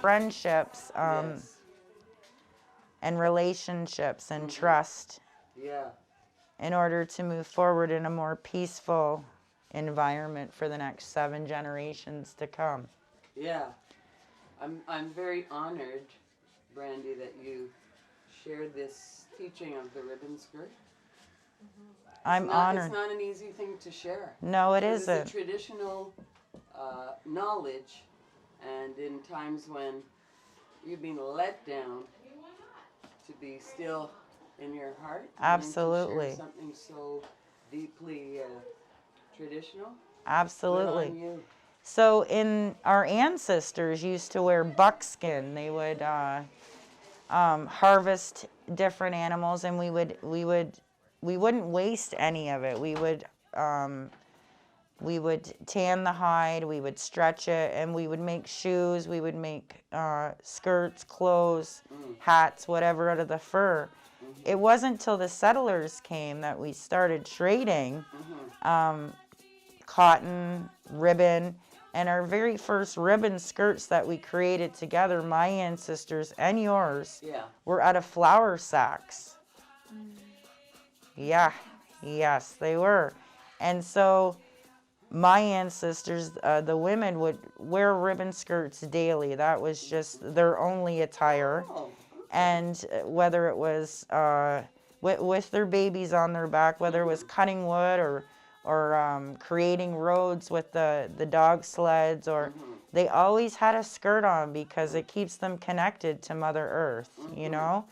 friendships Yes. and relationships and trust Yeah. in order to move forward in a more peaceful environment for the next 7 generations to come. Yeah. I'm very honored, Brandy, that you shared this teaching of the ribbon skirt. I'm honored. It's not an easy thing to share. No, it It's a isn't. traditional knowledge, and in times when you've been let down, to be still in your heart, and to Absolutely. share something so deeply traditional. Good Absolutely. on you. So in our ancestors used to wear buckskin. They would harvest different animals, and we wouldn't waste any of it. We would tan the hide, we would stretch it, and we would make shoes. We would make skirts, clothes, hats, whatever out of the fur. It wasn't till the settlers came that we started trading cotton, ribbon, and our very first ribbon skirts that we created together, my ancestors and yours, were out of flour sacks. Yeah, yes, they were. And so my ancestors, the women, would wear ribbon skirts daily. That was just their only attire. Oh, And whether it was with their babies on their back, whether it was cutting wood or creating roads with the dog sleds, or they always had a skirt on because it keeps them connected to Mother Earth, you know?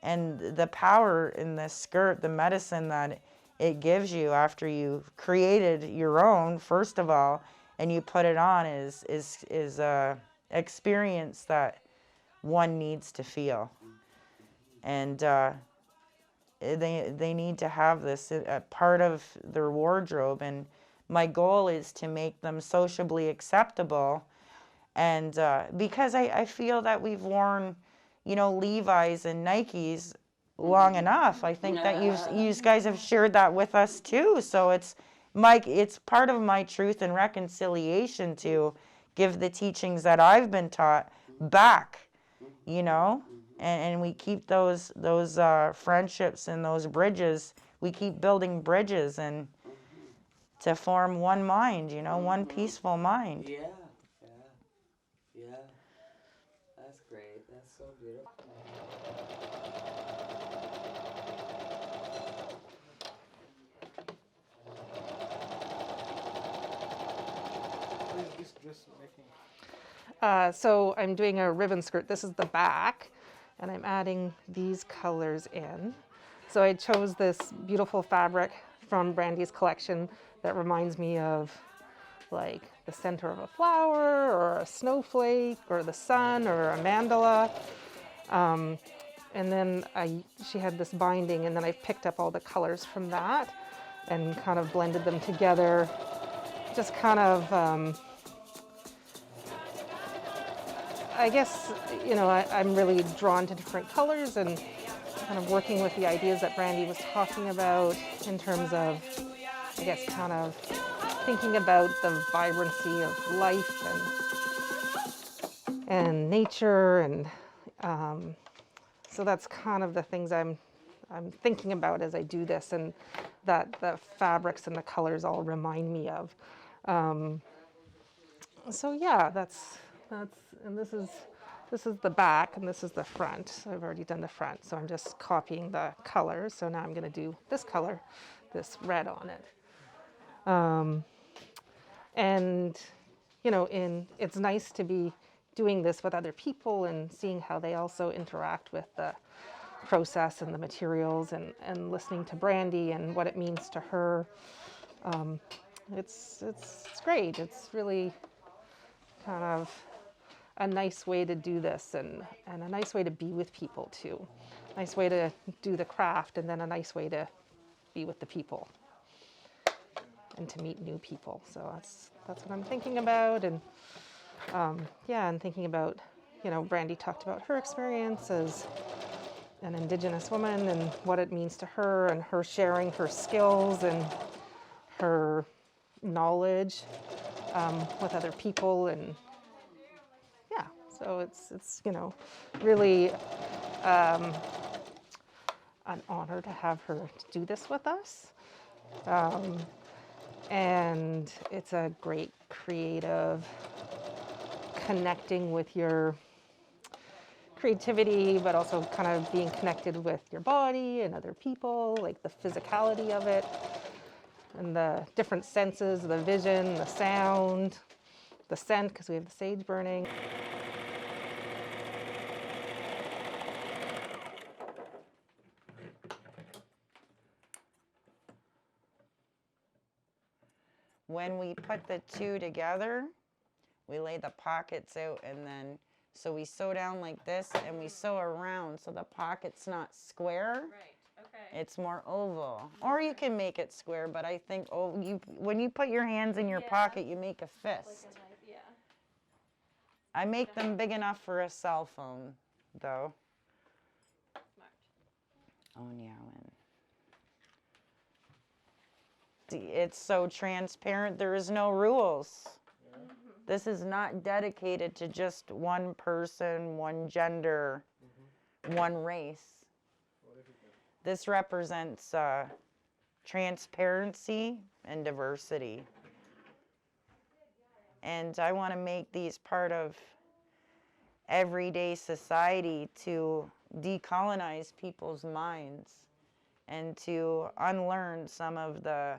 And the power in this skirt, the medicine that it gives you after you've created your own, first of all, and you put it on is a experience that one needs to feel. And they need to have this part of their wardrobe. And my goal is to make them sociably acceptable. And because I feel that we've worn, Levi's and Nikes long enough. I think that you guys have shared that with us too. So it's part of my truth and reconciliation to give the teachings that I've been taught back, and we keep those friendships and those bridges. We keep building bridges and to form one mind, one peaceful mind. yeah. That's great. That's so beautiful. So I'm doing a ribbon skirt. This is the back, and I'm adding these colors in. So I chose this beautiful fabric from Brandy's collection that reminds me of like the center of a flower or a snowflake or the sun or a mandala. And then she had this binding, and then I picked up all the colors from that and kind of blended them together. Just kind of, I guess, I'm really drawn to different colors and kind of working with the ideas that Brandy was talking about in terms of, I guess, kind of thinking about the vibrancy of life and nature, and so that's kind of the things I'm thinking about as I do this, and that the fabrics and the colors all remind me of. So yeah, that's and this is the back and this is the front. So I've already done the front, so I'm just copying the colors. So now I'm going to do this color, this red on it. And it's nice to be doing this with other people and seeing how they also interact with the process and the materials, and listening to Brandy and what it means to her. It's great. It's really kind of a nice way to do this, and a nice way to be with people too. Nice way to do the craft, and then a nice way to be with the people and to meet new people. So that's what I'm thinking about. And and thinking about, Brandy talked about her experience as an Indigenous woman and what it means to her, and her sharing her skills and her knowledge with other people, and So it's really an honor to have her do this with us. And it's a great creative connecting with your creativity, but also kind of being connected with your body and other people, like the physicality of it and the different senses, the vision, the sound, the scent, because we have the sage burning. When we put the two together, we lay the pockets out, and then so we sew down like this and we sew around so the pocket's not square. Right. Okay. It's more oval. Or you can make it square, but I think when you put your hands in your pocket, you make a fist. Yeah. I make them big enough for a cell phone, though. Smart. Oh, yeah. It's so transparent, there is no rules. This is not dedicated to just one person, one gender, one race. This represents transparency and diversity. And I want to make these part of everyday society to decolonize people's minds and to unlearn some of the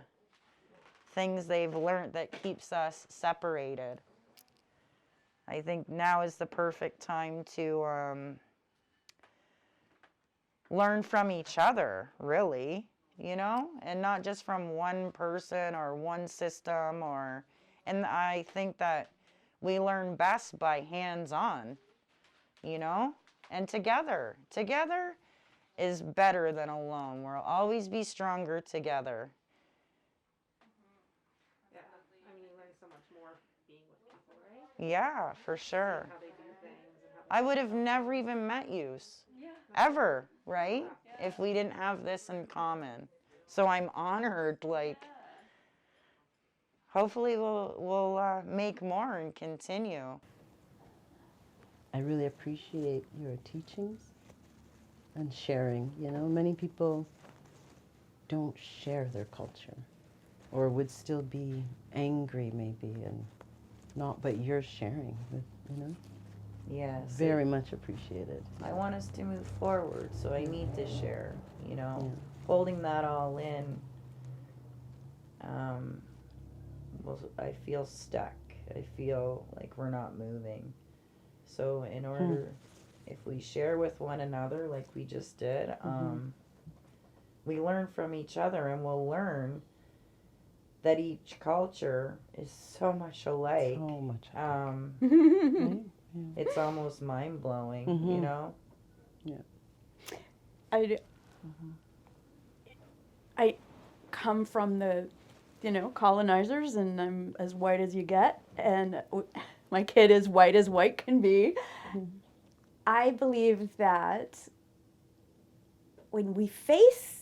things they've learned that keeps us separated. I think now is the perfect time to learn from each other, really, and not just from one person or one system and I think that we learn best by hands-on, and together. Together is better than alone. We'll always be stronger together. Yeah, I mean, you learn so much more being with people, right? Yeah, for sure. How they do things and how I would have never even met you, ever, right? If we didn't have this in common. So I'm honored, hopefully we'll make more and continue. I really appreciate your teachings and sharing. Many people don't share their culture or would still be angry maybe and not, but you're sharing with, Yes. very much appreciated. I want us to move forward, so I need to share, Yeah. Holding that all in, I feel stuck. I feel like we're not moving. So in order, if we share with one another like we just did, we learn from each other, and we'll learn that each culture is so much alike. So much. Um, Right? Yeah. It's almost mind-blowing, I come from the, colonizers, and I'm as white as you get, and my kid is white as white can be. I believe that when we face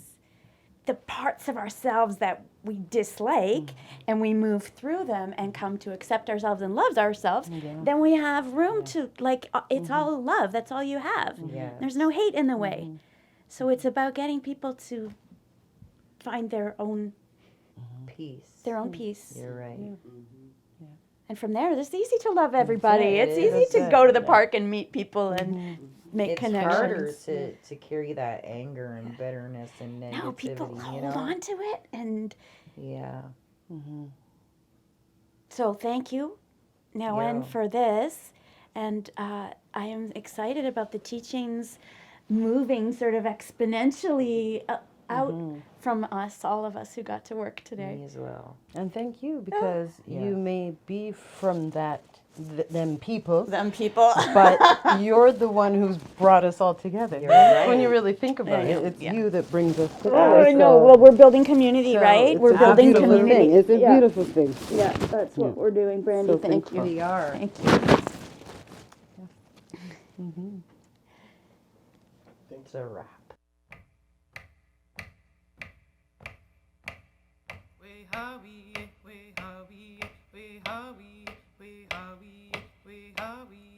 the parts of ourselves that we dislike and we move through them and come to accept ourselves and love ourselves, then we have room to, it's all love. That's all you have. Yeah. There's no hate in the way. So it's about getting people to find their own Peace. peace. You're right. And from there, it's easy to love everybody. it. It's It easy is. to go to the park and meet people and make It's connections. harder to carry that anger and bitterness and negativity, No, people hold on to it, and Yeah. so thank you, Naowen, Yeah. for this. And I am excited about the teachings moving sort of exponentially out from us, all of us who got to work today. Me as well. And thank you, because Yeah. you may be from them people, Them people. but you're the one who's brought us all together. You're right. When you really think about Yeah, it, it's yeah. you that brings us together. Oh, I know. so- Well, we're building community, so right? it's We're a building beautiful community. thing. It's a Yeah. beautiful thing. Yeah, that's what we're doing, Brandy. So Thank you. thankful. We are. Thank you. It's a wrap. We Howie, we Howie, we Howie, we Howie, we Howie.